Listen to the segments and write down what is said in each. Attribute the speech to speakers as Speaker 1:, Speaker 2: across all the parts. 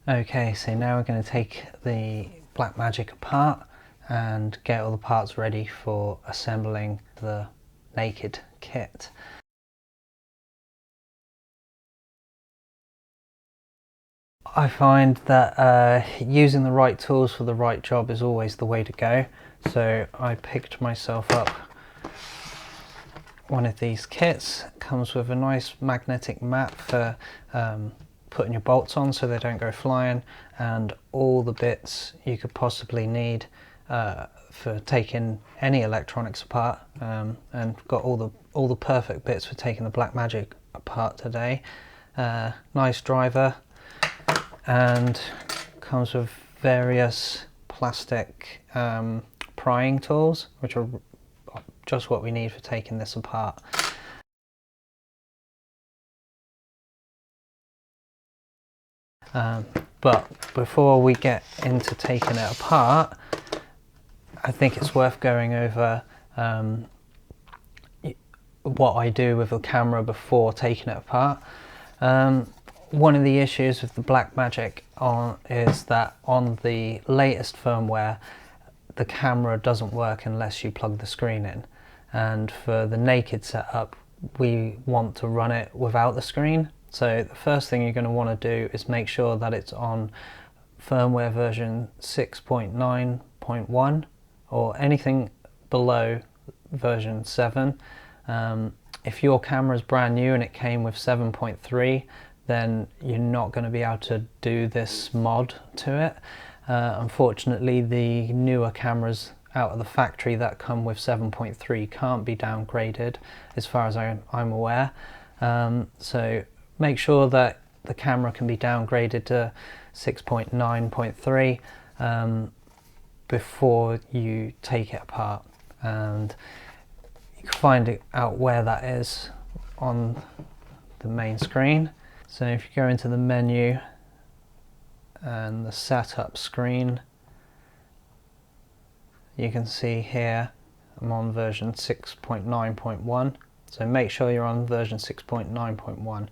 Speaker 1: Okay, so now we're going to take the Blackmagic apart and get all the parts ready for assembling the naked kit. I find that using the right tools for the right job is always the way to go. So I picked myself up one of these kits. It comes with a nice magnetic mat for putting your bolts on so they don't go flying, and all the bits you could possibly need for taking any electronics apart, and got all the perfect bits for taking the Blackmagic apart today. Nice driver, and comes with various plastic prying tools, which are just what we need for taking this apart. But before we get into taking it apart, I think it's worth going over what I do with the camera before taking it apart. One of the issues with the Blackmagic is that on the latest firmware, the camera doesn't work unless you plug the screen in. And for the naked setup, we want to run it without the screen. So the first thing you're going to want to do is make sure that it's on firmware version 6.9.1 or anything below version 7. If your camera is brand new and it came with 7.3, then you're not going to be able to do this mod to it. Unfortunately, the newer cameras out of the factory that come with 7.3 can't be downgraded as far as I'm aware. So make sure that the camera can be downgraded to 6.9.3 before you take it apart, and you can find out where that is on the main screen. So if you go into the menu and the setup screen, you can see here I'm on version 6.9.1, so make sure you're on version 6.9.1.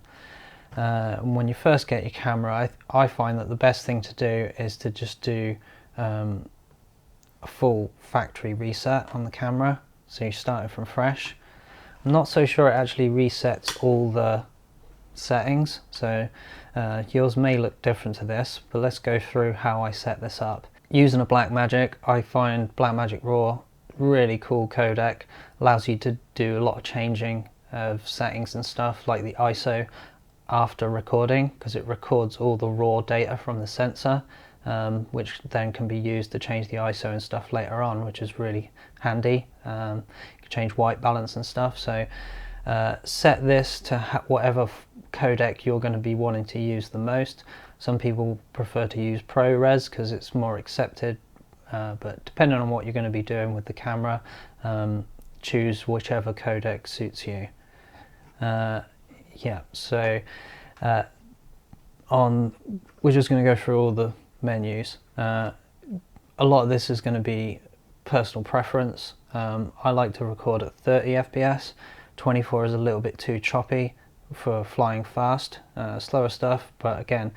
Speaker 1: When you first get your camera, I find that the best thing to do is to just do a full factory reset on the camera, so you start it from fresh. I'm not so sure it actually resets all the settings, so yours may look different to this, but let's go through how I set this up. Using a Blackmagic, I find Blackmagic RAW really cool codec, allows you to do a lot of changing of settings and stuff, like the ISO after recording, because it records all the raw data from the sensor, which then can be used to change the ISO and stuff later on, which is really handy. You can change white balance and stuff, so set this to whatever codec you're going to be wanting to use the most. Some people prefer to use ProRes because it's more accepted, but depending on what you're going to be doing with the camera, choose whichever codec suits you. Yeah, so we're just going to go through all the menus. A lot of this is going to be personal preference. I like to record at 30 FPS. 24 is a little bit too choppy for flying fast, slower stuff, but again,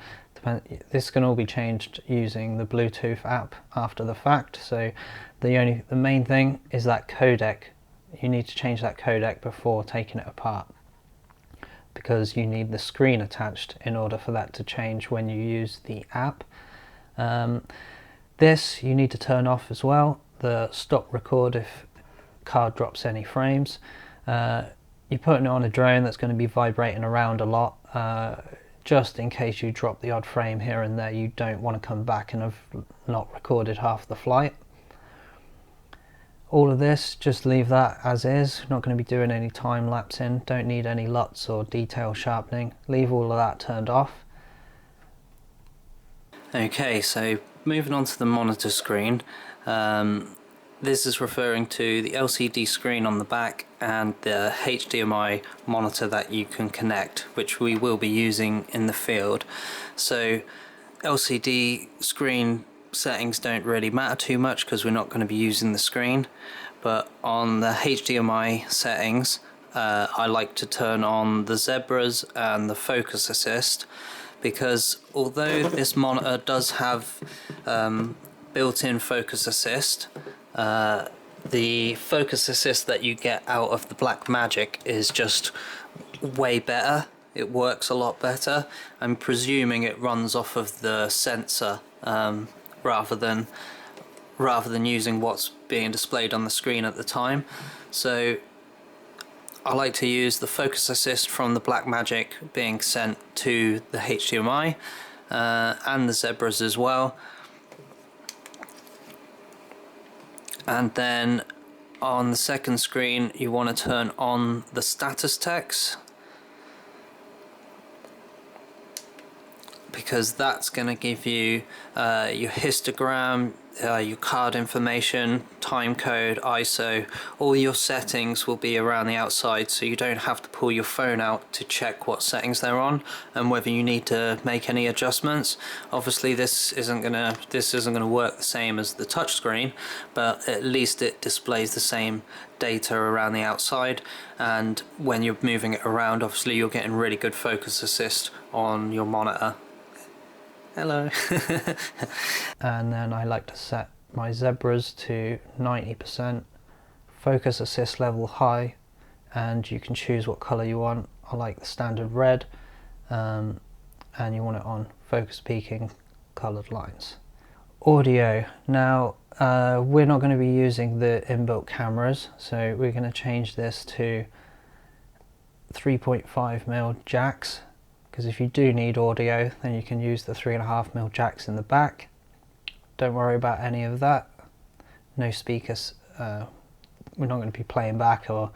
Speaker 1: this can all be changed using the Bluetooth app after the fact. So the main thing is that codec. You need to change that codec before taking it apart, because you need the screen attached in order for that to change when you use the app. This you need to turn off as well, the stop record if card drops any frames. You're putting it on a drone that's going to be vibrating around a lot, just in case you drop the odd frame here and there. You don't want to come back and have not recorded half the flight. All of this, just leave that as is. Not going to be doing any time lapsing, don't need any LUTs or detail sharpening. Leave all of that turned off. Okay, so moving on to the monitor screen. This is referring to the LCD screen on the back and the HDMI monitor that you can connect, which we will be using in the field. So LCD screen settings don't really matter too much because we're not going to be using the screen, but on the HDMI settings, I like to turn on the zebras and the focus assist, because although this monitor does have built-in focus assist, the focus assist that you get out of the Blackmagic is just way better. It works a lot better. I'm presuming it runs off of the sensor rather than using what's being displayed on the screen at the time. So I like to use the focus assist from the Blackmagic being sent to the HDMI and the Zebras as well. And then on the second screen you want to turn on the status text, because that's going to give you your histogram, your card information, time code, ISO. All your settings will be around the outside, so you don't have to pull your phone out to check what settings they're on and whether you need to make any adjustments. Obviously this isn't gonna work the same as the touchscreen, but at least it displays the same data around the outside, and when you're moving it around, obviously you're getting really good focus assist on your monitor. Hello. And then I like to set my Zebras to 90%, focus assist level high, and you can choose what color you want. I like the standard red, and you want it on focus peaking colored lines. Audio. Now we're not going to be using the inbuilt cameras, so we're going to change this to 3.5mm jacks, because if you do need audio then you can use the 3.5mm jacks in the back. Don't worry about any of that. No speakers. We're not going to be playing back or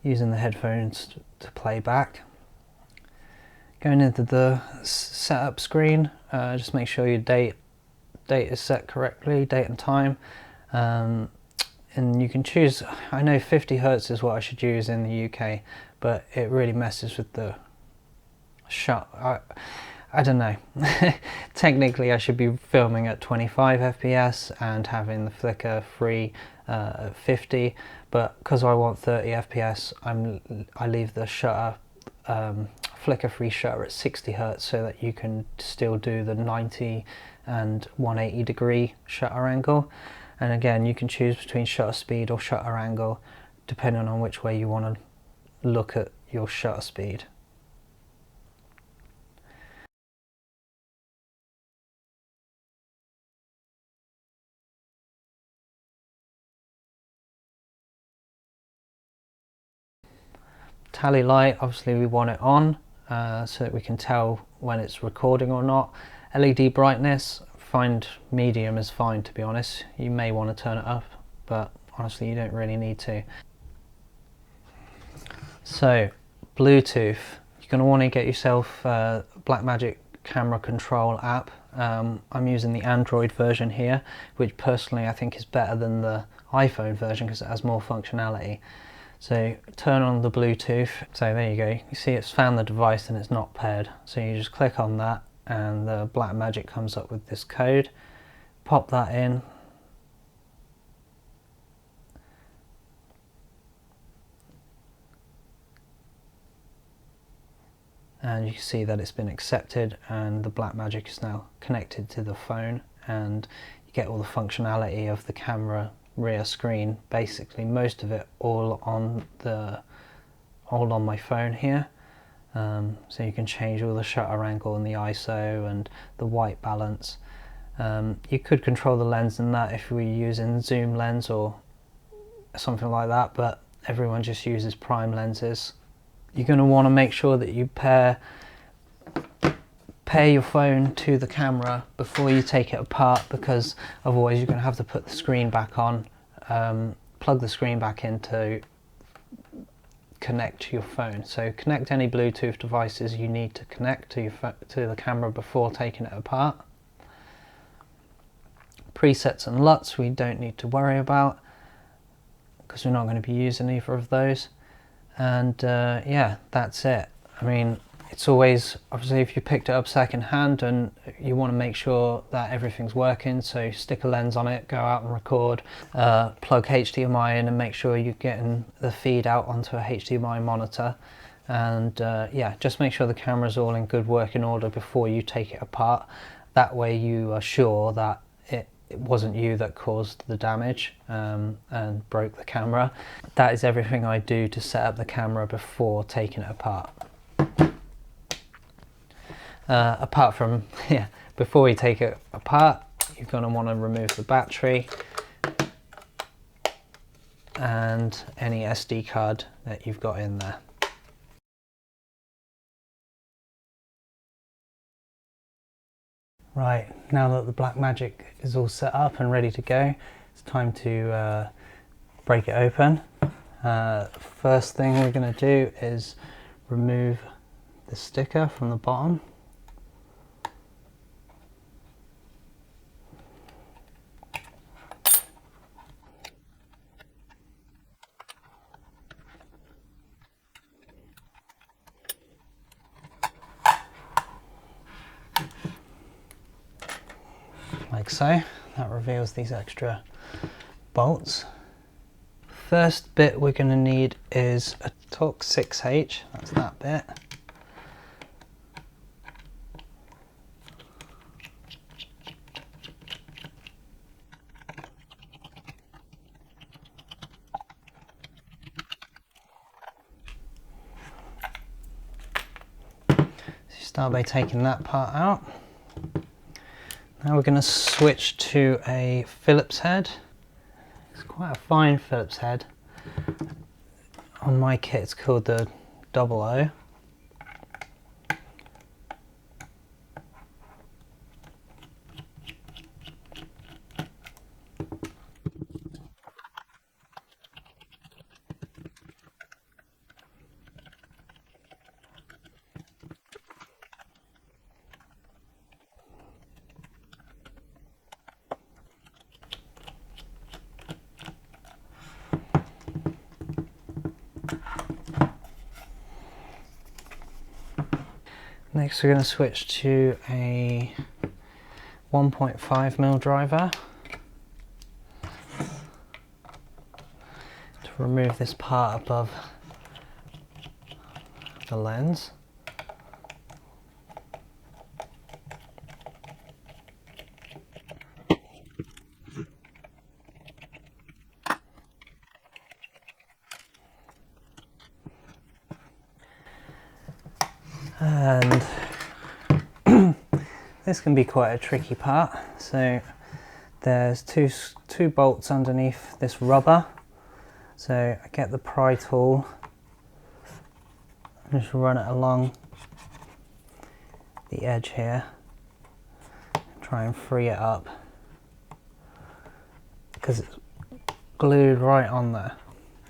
Speaker 1: using the headphones to play back. Going into the setup screen, just make sure your date is set correctly, date and time, and you can choose. I know 50 Hz is what I should use in the UK, but it really messes with the shot. I don't know. Technically I should be filming at 25 FPS and having the flicker free at 50, but because I want 30 FPS I leave the shutter flicker free shutter at 60 Hz so that you can still do the 90 and 180 degree shutter angle. And again, you can choose between shutter speed or shutter angle depending on which way you want to look at your shutter speed. Tally light, obviously we want it on so that we can tell when it's recording or not. LED brightness, find medium is fine, to be honest. You may want to turn it up, but honestly you don't really need to. So Bluetooth, you're going to want to get yourself a Blackmagic camera control app. I'm using the Android version here, which personally I think is better than the iPhone version because it has more functionality. So turn on the Bluetooth. So there you go. You see it's found the device and it's not paired. So you just click on that and the Blackmagic comes up with this code. Pop that in. And you can see that it's been accepted and the Blackmagic is now connected to the phone, and you get all the functionality of the camera rear screen, basically most of it all on my phone here. So you can change all the shutter angle and the ISO and the white balance. You could control the lens in that if we were using zoom lens or something like that, but everyone just uses prime lenses. You're going to want to make sure that you pair your phone to the camera before you take it apart, because otherwise you're going to have to put the screen back on, plug the screen back in to connect to your phone. So connect any Bluetooth devices you need to connect to the camera before taking it apart. Presets and LUTs we don't need to worry about because we're not going to be using either of those. And yeah, that's it. I mean, it's always, obviously if you picked it up second hand and you want to make sure that everything's working, so stick a lens on it, go out and record, plug HDMI in and make sure you're getting the feed out onto a HDMI monitor. and yeah, just make sure the camera's all in good working order before you take it apart. That way you are sure that it wasn't you that caused the damage and broke the camera. That is everything I do to set up the camera before taking it apart. Apart from, yeah, before you take it apart, you're going to want to remove the battery and any SD card that you've got in there. Right, now that the Blackmagic is all set up and ready to go, it's time to break it open. First thing we're going to do is remove the sticker from the bottom. Like so. That reveals these extra bolts. First bit we're going to need is a Torx 6H, that's that bit. So you start by taking that part out. Now we're going to switch to a Phillips head. It's quite a fine Phillips head. On my kit it's called the 00. Next we're going to switch to a 1.5mm driver to remove this part above the lens. And this can be quite a tricky part. So there's two bolts underneath this rubber. So I get the pry tool and just run it along the edge here. Try and free it up because it's glued right on there.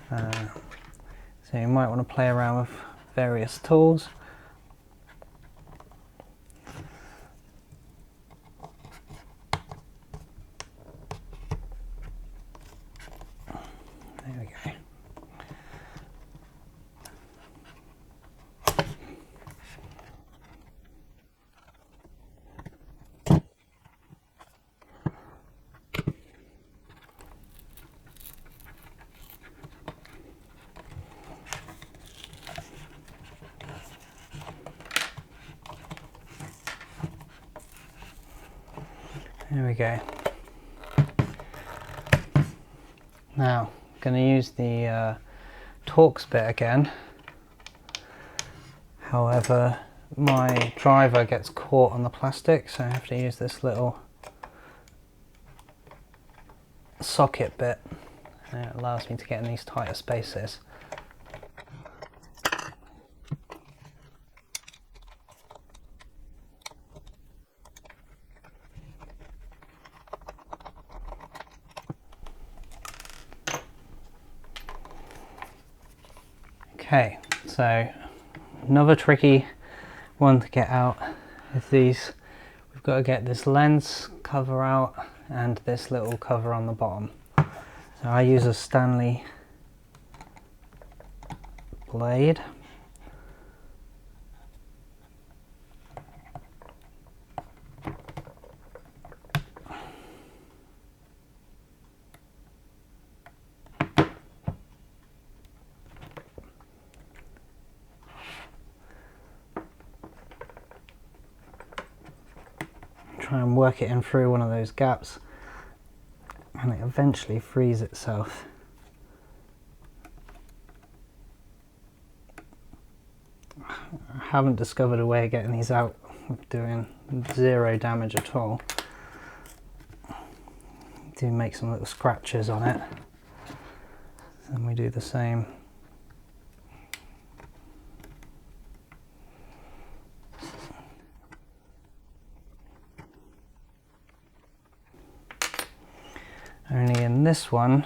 Speaker 1: So you might want to play around with various tools. There we go. There we go. Now, I'm going to use the Torx bit again. However, my driver gets caught on the plastic, so I have to use this little socket bit. And it allows me to get in these tighter spaces. Okay, so another tricky one to get out is these. We've got to get this lens cover out and this little cover on the bottom. So I use a Stanley blade. try and work it in through one of those gaps, and it eventually frees itself. I haven't discovered a way of getting these out with doing zero damage at all. Do make some little scratches on it, and we do the same. Only in this one,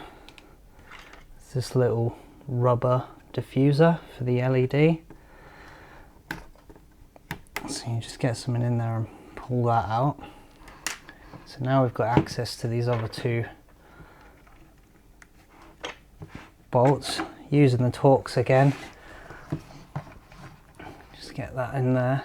Speaker 1: it's this little rubber diffuser for the LED. So you just get something in there and pull that out. So now we've got access to these other two bolts. Using the Torx again, just get that in there.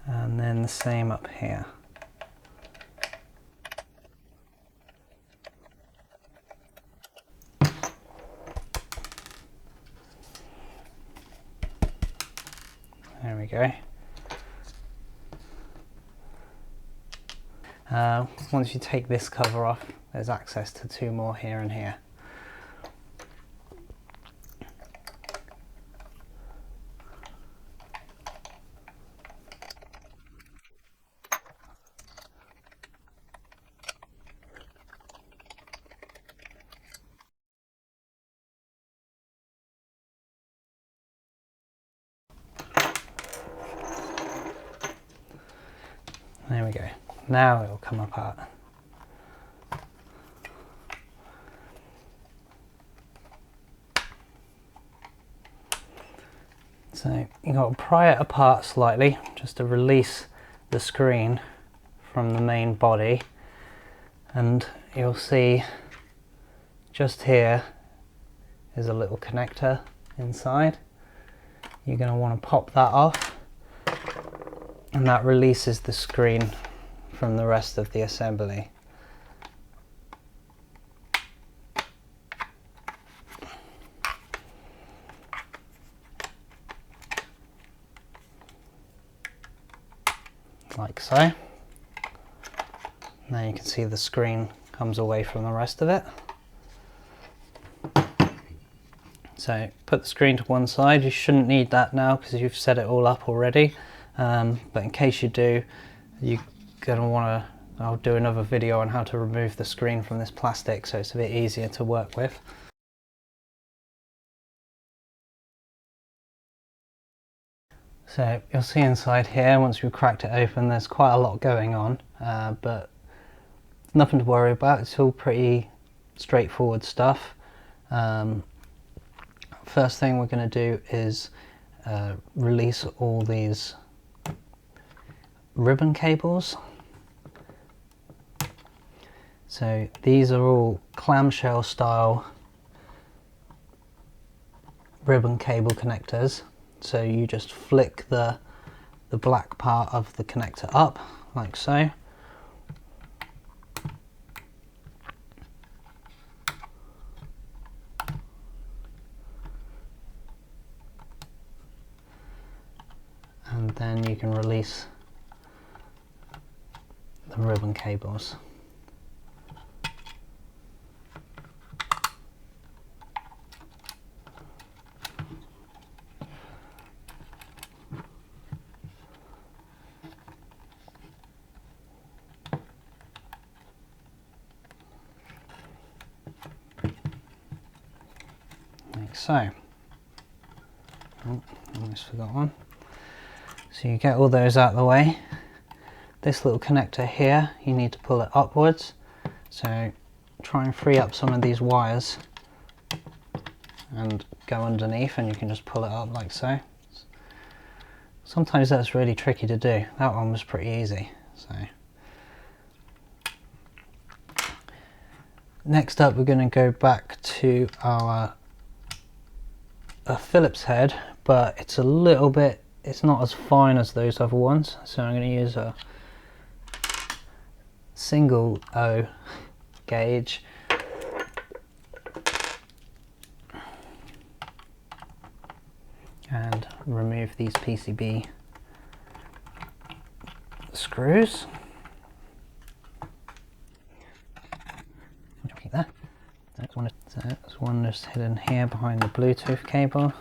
Speaker 1: And then the same up here. There we go. Once you take this cover off, there's access to two more here and here. There we go. Now it will come apart. So you've got to pry it apart slightly just to release the screen from the main body, and you'll see just here is a little connector inside. You're going to want to pop that off, and that releases the screen from the rest of the assembly. Like so. Now you can see the screen comes away from the rest of it. So put the screen to one side. You shouldn't need that now because you've set it all up already. But in case you do, you're going to want to, I'll do another video on how to remove the screen from this plastic so it's a bit easier to work with. So you'll see inside here, once we've cracked it open, there's quite a lot going on, but nothing to worry about. It's all pretty straightforward stuff. First thing we're going to do is release all these ribbon cables. So these are all clamshell style ribbon cable connectors. So you just flick the black part of the connector up like so. And then you can release the ribbon cables. Like so. Oh, almost forgot one. So you get all those out of the way. This little connector here, you need to pull it upwards. So try and free up some of these wires and go underneath, and you can just pull it up like so. Sometimes that's really tricky to do. That one was pretty easy. So next up, we're going to go back to our Phillips head, but it's a little bit, it's not as fine as those other ones. So I'm going to use a single O gauge. and remove these PCB screws. There. There's one just hidden here behind the Bluetooth cable.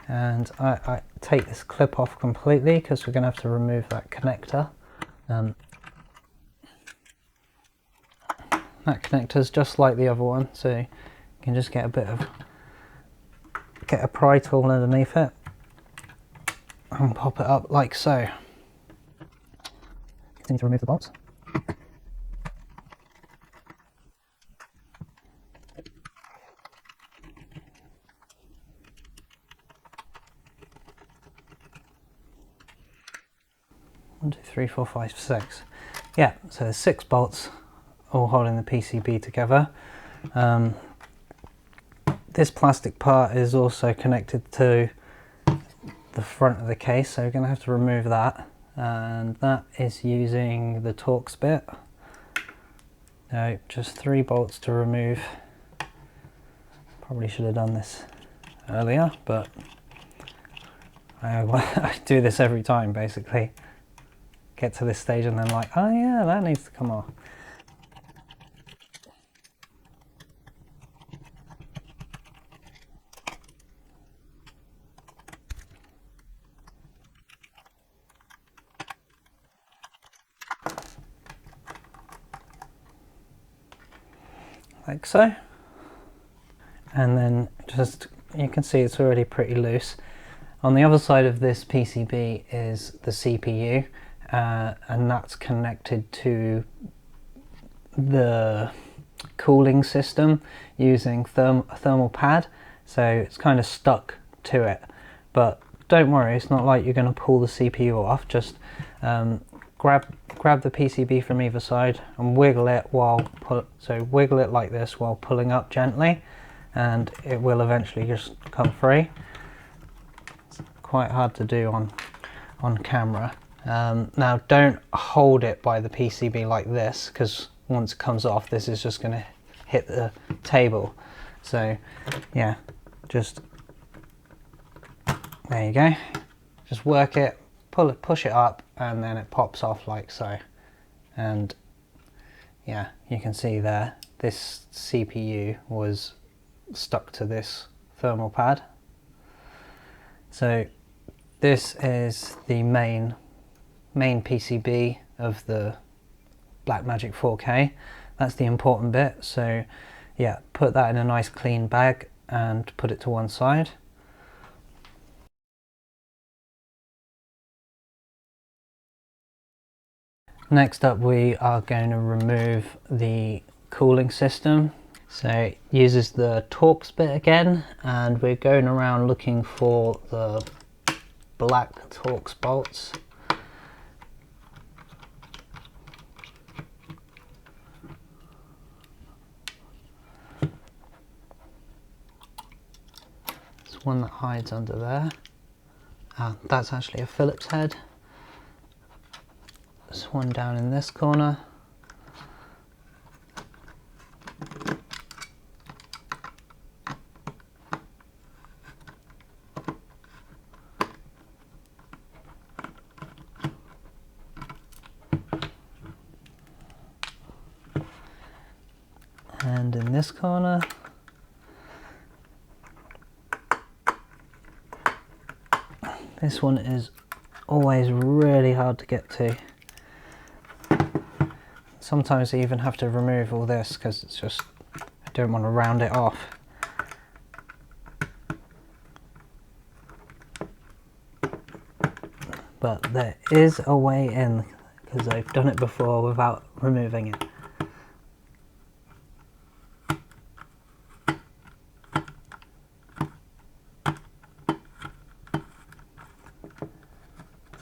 Speaker 1: And I take this clip off completely because we're going to have to remove that connector. That connector is just like the other one, so you can just get a pry tool underneath it and pop it up like so. Continue to remove the bolts. One, two, three, four, five, six. Yeah, so there's 6 bolts all holding the PCB together. This plastic part is also connected to the front of the case, so we're going to have to remove that, and that is using the Torx bit. So just 3 bolts to remove. Probably should have done this earlier, but I do this every time basically. Get to this stage and then like, oh yeah, that needs to come off. Like so. And then just, you can see it's already pretty loose. On the other side of this PCB is the CPU, and that's connected to the cooling system using a thermal pad, so it's kind of stuck to it. But don't worry, it's not like you're going to pull the CPU off. Just grab the PCB from either side and wiggle it wiggle it like this while pulling up gently, and it will eventually just come free. It's quite hard to do on camera. Now don't hold it by the PCB like this, because once it comes off, this is just going to hit the table. So yeah, just there you go. Just work it, push it up, and then it pops off like so. And yeah, you can see there, this CPU was stuck to this thermal pad. So this is the main PCB of the Blackmagic 4K. That's the important bit. So yeah, put that in a nice clean bag and put it to one side. Next up, we are going to remove the cooling system. So it uses the Torx bit again, and we're going around looking for the black Torx bolts. There's one that hides under there. That's actually a Phillips head. There's one down in this corner. And in this corner. This one is always really hard to get to. Sometimes I even have to remove all this because it's just, I don't want to round it off. But there is a way in, because I've done it before without removing it.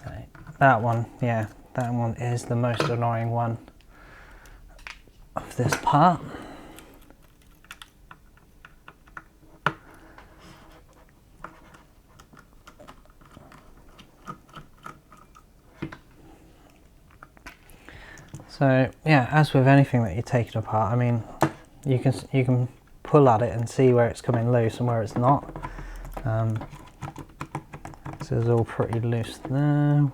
Speaker 1: So that one, yeah, that one is the most annoying one of this part. So yeah, as with anything that you take it apart, I mean, you can pull at it and see where it's coming loose and where it's not. So it's all pretty loose there.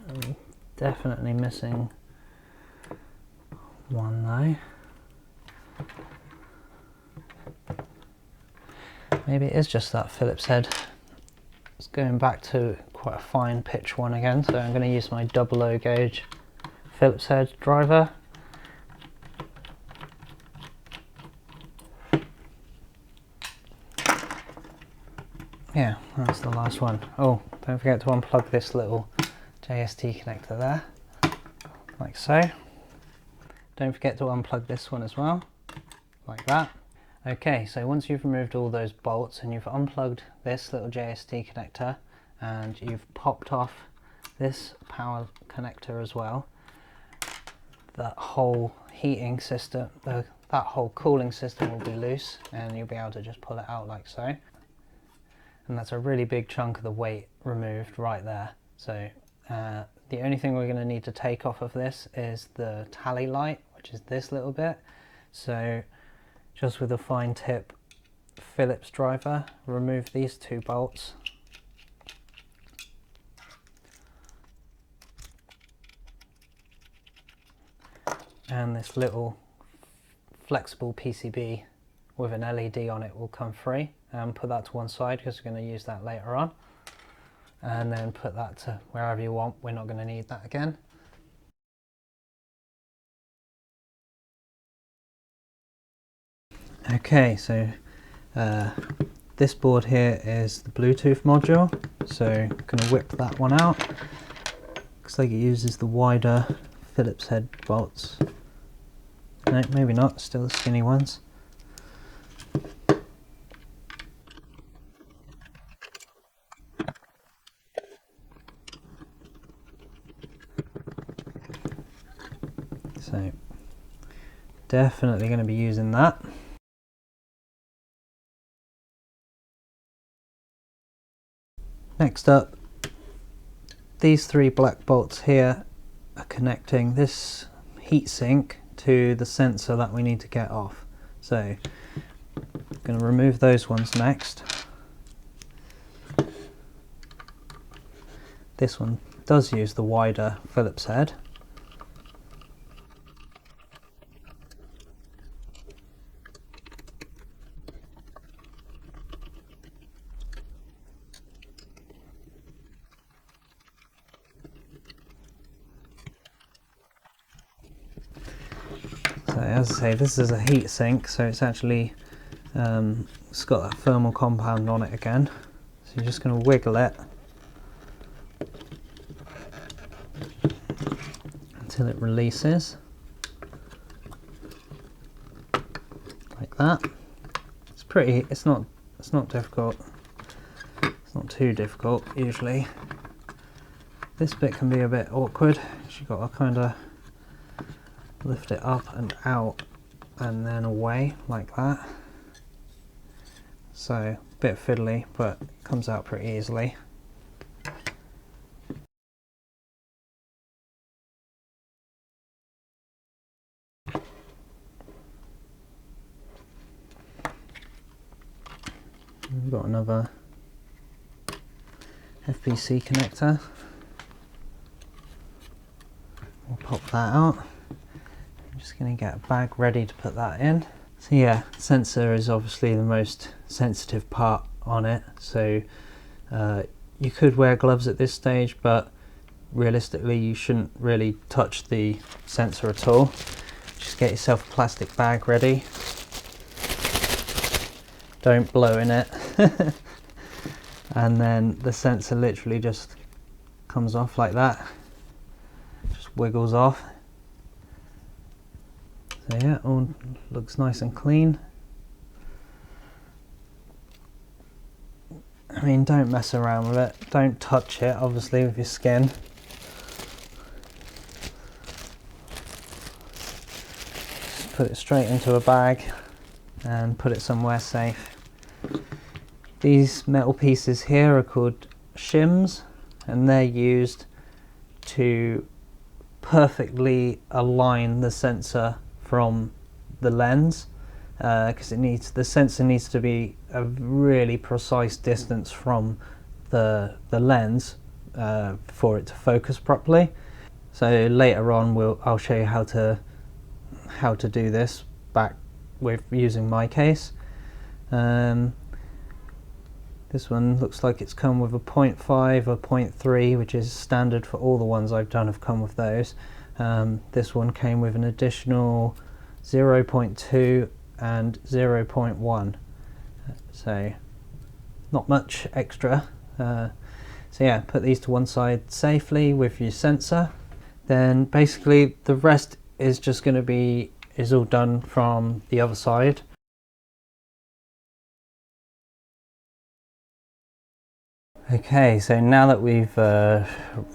Speaker 1: I'm definitely missing one though. Maybe it is just that Phillips head. It's going back to quite a fine pitch one again, so I'm going to use my 00 gauge Phillips head driver. Yeah, that's the last one. Oh, don't forget to unplug this little JST connector there, like so. Don't forget to unplug this one as well, like that. Okay, so once you've removed all those bolts and you've unplugged this little JST connector and you've popped off this power connector as well, that whole heating system, that whole cooling system will be loose, and you'll be able to just pull it out like so. And that's a really big chunk of the weight removed right there. So the only thing we're going to need to take off of this is the tally light, which is this little bit. So just with a fine tip Phillips driver, remove these two bolts. And this little flexible PCB with an LED on it will come free, and put that to one side because we're going to use that later on, and then put that to wherever you want. We're not going to need that again. Okay, so this board here is the Bluetooth module, so I'm going to whip that one out. Looks like it uses the wider Phillips head bolts. No, maybe not, still the skinny ones. So definitely going to be using that. Next up, these three black bolts here are connecting this heatsink to the sensor that we need to get off. So I'm going to remove those ones next. This one does use the wider Phillips head. So as I say, this is a heat sink, so it's actually it's got that thermal compound on it again. So you're just going to wiggle it until it releases, like that. It's pretty. It's not difficult. It's not too difficult usually. This bit can be a bit awkward. You've got to kind of lift it up and out and then away like that. So a bit fiddly, but it comes out pretty easily. We've got another FPC connector. We'll pop that out. I'm just going to get a bag ready to put that in. So yeah, sensor is obviously the most sensitive part on it, so you could wear gloves at this stage, but realistically you shouldn't really touch the sensor at all. Just get yourself a plastic bag ready. Don't blow in it. And then the sensor literally just comes off like that, just wiggles off. So yeah, all looks nice and clean. I mean, don't mess around with it. Don't touch it, obviously, with your skin. Just put it straight into a bag and put it somewhere safe. These metal pieces here are called shims, and they're used to perfectly align the sensor from the lens. because the sensor needs to be a really precise distance from the lens for it to focus properly. So later on I'll show you how to do this back with using my case. This one looks like it's come with a 0.5 or 0.3, which is standard for all the ones I've done have come with those. This one came with an additional 0.2 and 0.1, so not much extra. So yeah, put these to one side safely with your sensor. Then basically the rest is just going to be all done from the other side. Okay, so now that we've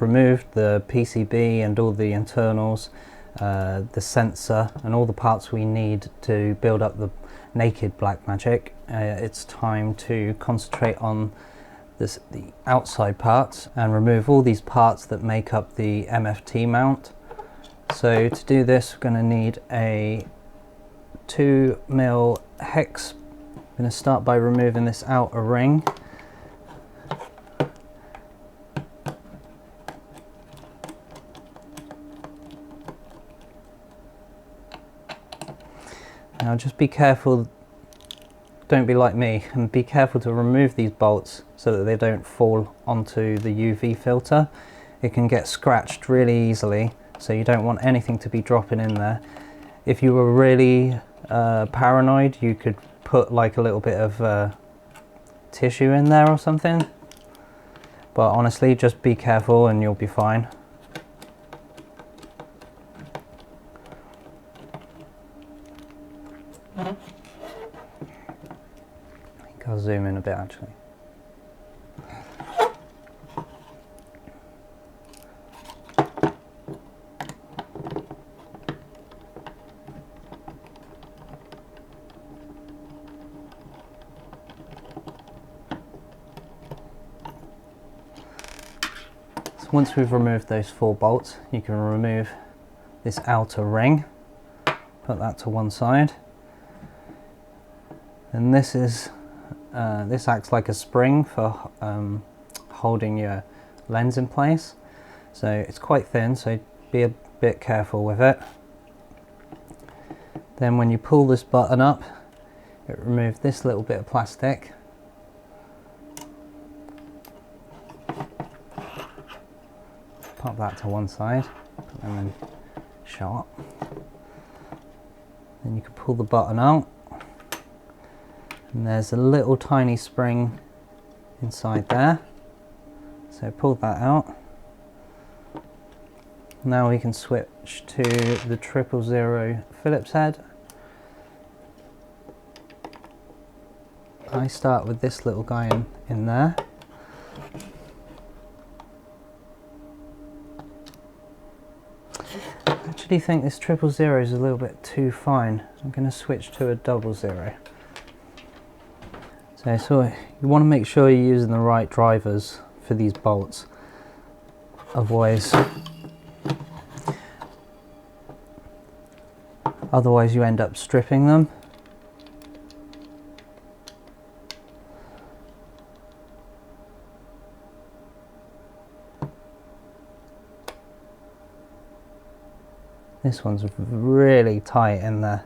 Speaker 1: removed the PCB and all the internals, the sensor and all the parts we need to build up the naked Blackmagic, it's time to concentrate on the outside parts and remove all these parts that make up the MFT mount. So to do this, we're going to need a 2mm hex. I'm going to start by removing this outer ring. Now just be careful, don't be like me, and be careful to remove these bolts so that they don't fall onto the UV filter. It can get scratched really easily, so you don't want anything to be dropping in there. If you were really paranoid, you could put like a little bit of tissue in there or something, but honestly just be careful and you'll be fine. I think I'll zoom in a bit actually. So once we've removed those 4 bolts, you can remove this outer ring, put that to one side. And this acts like a spring for holding your lens in place. So it's quite thin, so be a bit careful with it. Then when you pull this button up, it removes this little bit of plastic. Pop that to one side, put them in shot. Then you can pull the button out. And there's a little tiny spring inside there, so pull that out. Now we can switch to the 000 Phillips head. I start with this little guy in there. I actually think this 000 is a little bit too fine. I'm going to switch to a 00. So you want to make sure you're using the right drivers for these bolts, otherwise you end up stripping them. This one's really tight in there.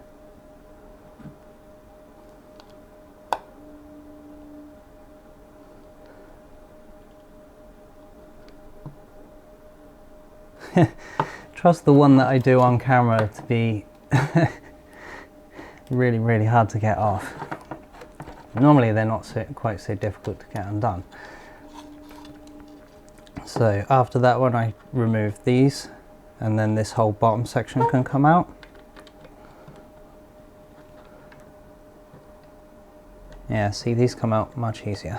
Speaker 1: Trust the one that I do on camera to be really hard to get off. Normally they're not quite so difficult to get undone. So after that one I remove these, and then this whole bottom section can come out. Yeah, see, these come out much easier.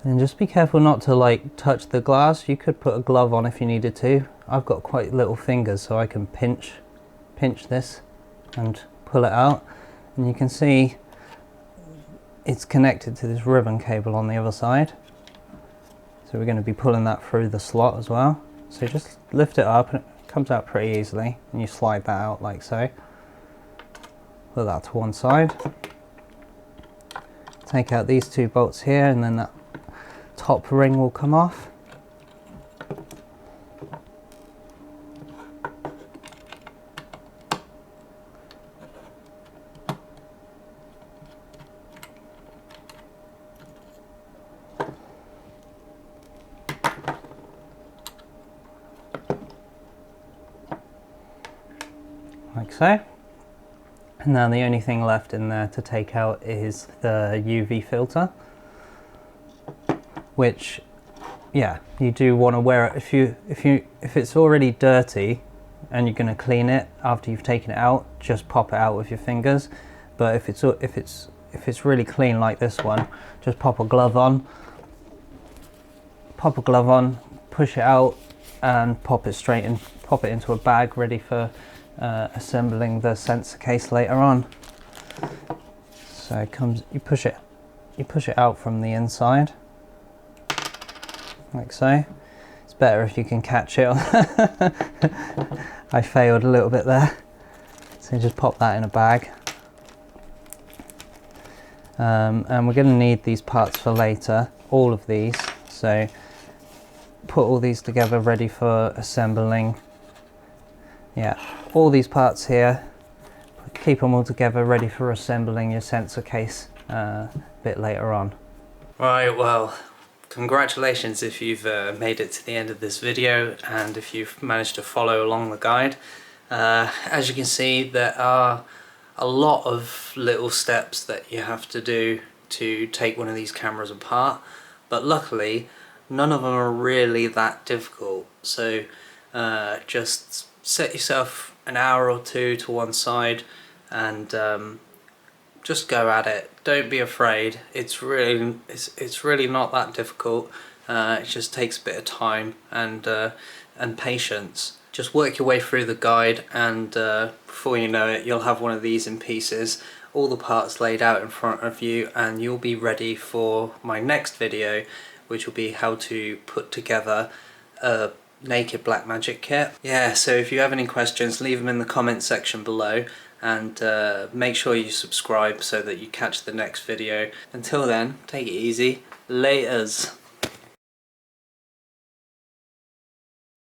Speaker 1: And just be careful not to like touch the glass. You could put a glove on if you needed to. I've got quite little fingers, so I can pinch pinch this and pull it out, and you can see it's connected to this ribbon cable on the other side. So we're going to be pulling that through the slot as well. So just lift it up and it comes out pretty easily, and you slide that out like so. Put that to one side. Take out these two bolts here, and then that top ring will come off. Like so. And now the only thing left in there to take out is the UV filter, which, yeah, you do want to wear it. If it's already dirty and you're going to clean it after you've taken it out, just pop it out with your fingers. But if it's really clean like this one, just pop a glove on. Pop a glove on, push it out, and pop it straight in. Pop it into a bag ready for assembling the sensor case later on. So it comes, you push it out from the inside, like so. It's better if you can catch it. I failed a little bit there. So just pop that in a bag. And we're going to need these parts for later, all of these. So put all these together ready for assembling. Yeah, all these parts here, keep them all together ready for assembling your sensor case a bit later on. Right, well, congratulations if you've made it to the end of this video, and if you've managed to follow along the guide. As you can see, there are a lot of little steps that you have to do to take one of these cameras apart, but luckily none of them are really that difficult. So just set yourself an hour or two to one side and just go at it. Don't be afraid. It's really not that difficult. It just takes a bit of time and patience. Just work your way through the guide, and before you know it, you'll have one of these in pieces, all the parts laid out in front of you, and you'll be ready for my next video, which will be how to put together a naked Blackmagic kit. Yeah, so if you have any questions, leave them in the comment section below, and make sure you subscribe so that you catch the next video. Until then, take it easy. Laters.